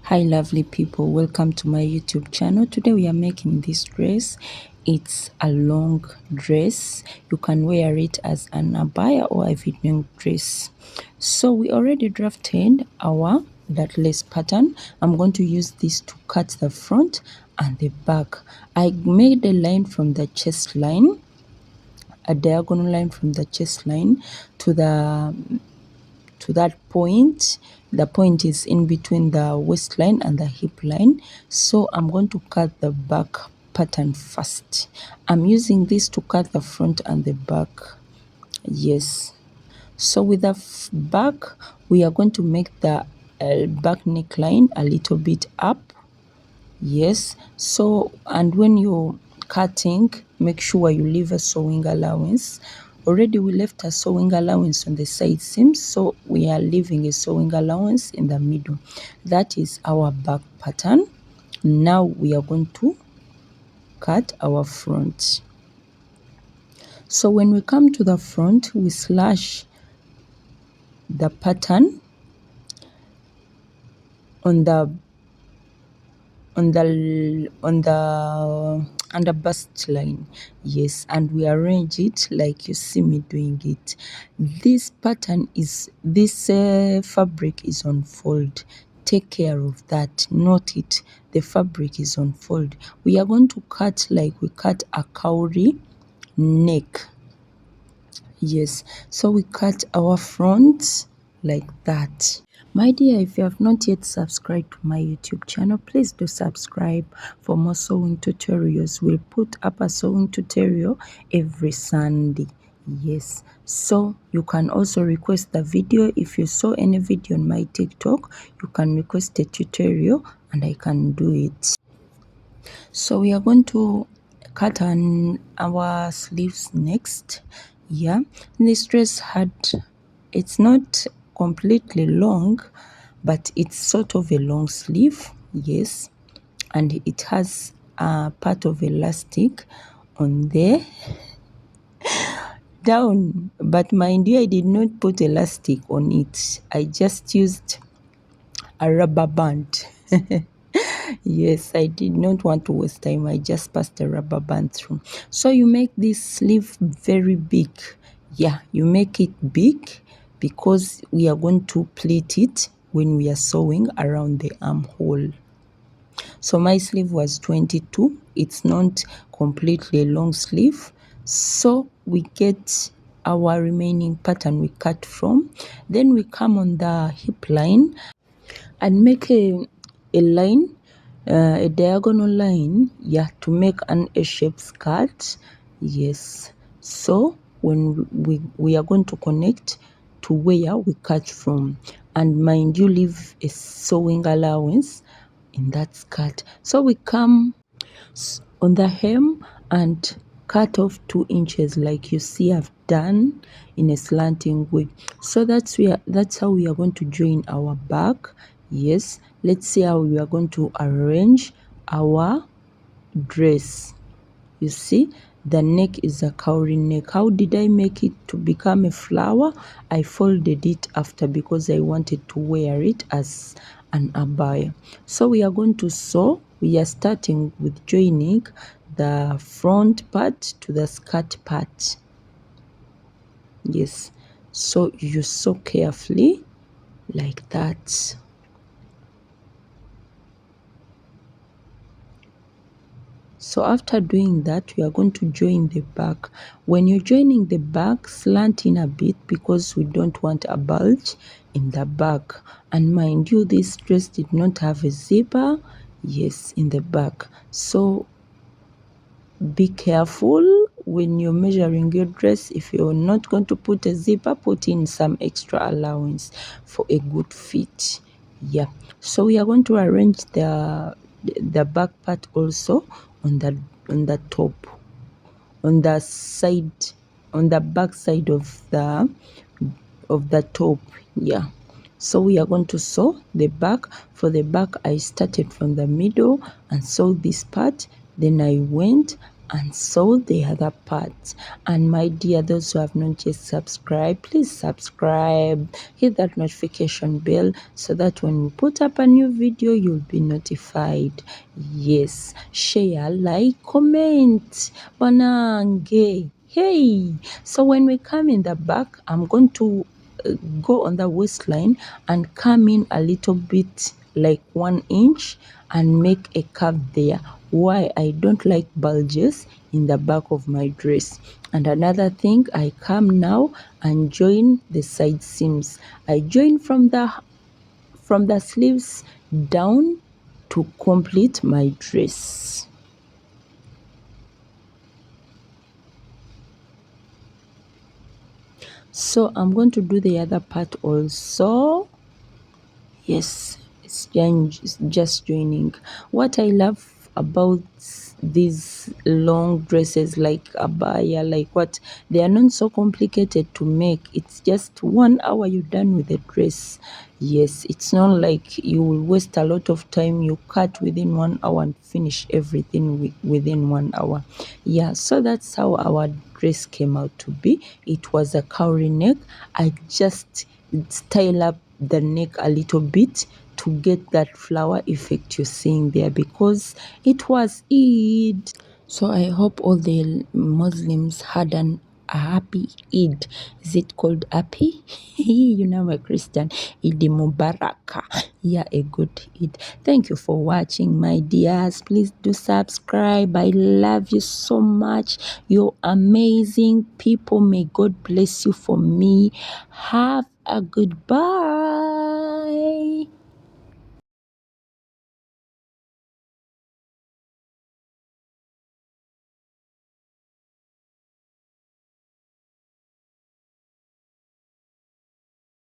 Hi lovely people, welcome to my YouTube channel. Today we are making this dress. It's a long dress. You can wear it as an abaya or a evening dress. So we already drafted our that lace pattern. I'm going to use this to cut the front and the back. I made a line from the chest line, a diagonal line from the chest line to that point. The point is in between the waistline and the hip line. So I'm going to cut the back pattern first. I'm using this to cut the front and the back. Yes. So with the back, we are going to make the back neckline a little bit up. Yes. So, and when you're cutting, make sure you leave a sewing allowance. Already we left a sewing allowance on the side seams, so we are leaving a sewing allowance in the middle. That is our back pattern. Now we are going to cut our front. So when we come to the front, we slash the pattern on the under bust line. Yes, and we arrange it like you see me doing it. This pattern is fabric is on fold. Take care of that. Note it, the fabric is on fold. We are going to cut like we cut a cowrie neck. Yes, so we cut our front like that. My dear, if you have not yet subscribed to my YouTube channel, please do subscribe for more sewing tutorials. We'll put up a sewing tutorial every Sunday. Yes, so you can also request the video. If you saw any video on my TikTok, you can request a tutorial and I can do it. So we are going to cut our sleeves next. Yeah, this dress it's not completely long, but it's sort of a long sleeve. Yes, and it has a part of elastic on there down, but mind you, I did not put elastic on it. I just used a rubber band. Yes, I did not want to waste time. I just passed the rubber band through. So you make this sleeve very big. Yeah, you make it big because we are going to pleat it when we are sewing around the armhole. So my sleeve was 22. It's not completely a long sleeve. So we get our remaining pattern we cut from. Then we come on the hip line and make a line, a diagonal line, yeah, to make an A-shaped skirt. Yes, so when we are going to connect to where we cut from, and mind you, leave a sewing allowance in that skirt. So we come on the hem and cut off 2 inches like you see I've done in a slanting way. So that's how we are going to join our back. Yes, let's see how we are going to arrange our dress. You see, the neck is a cowrie neck. How did I make it to become a flower? I folded it after because I wanted to wear it as an abaya. So we are going to sew. We are starting with joining the front part to the skirt part. Yes, so you sew carefully like that. So after doing that, we are going to join the back. When you're joining the back, slant in a bit because we don't want a bulge in the back. And mind you, this dress did not have a zipper, yes, in the back. So be careful when you're measuring your dress. If you're not going to put a zipper, put in some extra allowance for a good fit. Yeah, so we are going to arrange the back part also on the top, on the side, on the back side of the top. Yeah, so we are going to sew the back. For the back, I started from the middle and sewed this part, then I went and sew the other part. And my dear, those who have not yet subscribed, please subscribe, hit that notification bell so that when we put up a new video, you'll be notified. Yes, share, like, comment, banange. Hey, so when we come in the back, I'm going to go on the waistline and come in a little bit like 1 inch and make a curve there. Why? I don't like bulges in the back of my dress. And another thing, I come now and join the side seams. I join from the sleeves down to complete my dress. So I'm going to do the other part also. Yes, it's just joining. What I love about these long dresses like abaya, like what, they are not so complicated to make. It's just 1 hour you're done with the dress. Yes, it's not like you will waste a lot of time. You cut within 1 hour and finish everything within 1 hour. Yeah, so that's how our dress came out to be. It was a cowrie neck. I just style up the neck a little bit to get that flower effect you're seeing there, because it was Eid. So I hope all the Muslims had a happy Eid. Is it called happy? You know, I'm a Christian. Eid Mubarak. Yeah, a good Eid. Thank you for watching, my dears. Please do subscribe. I love you so much. You're amazing people. May God bless you for me. Have a good bye.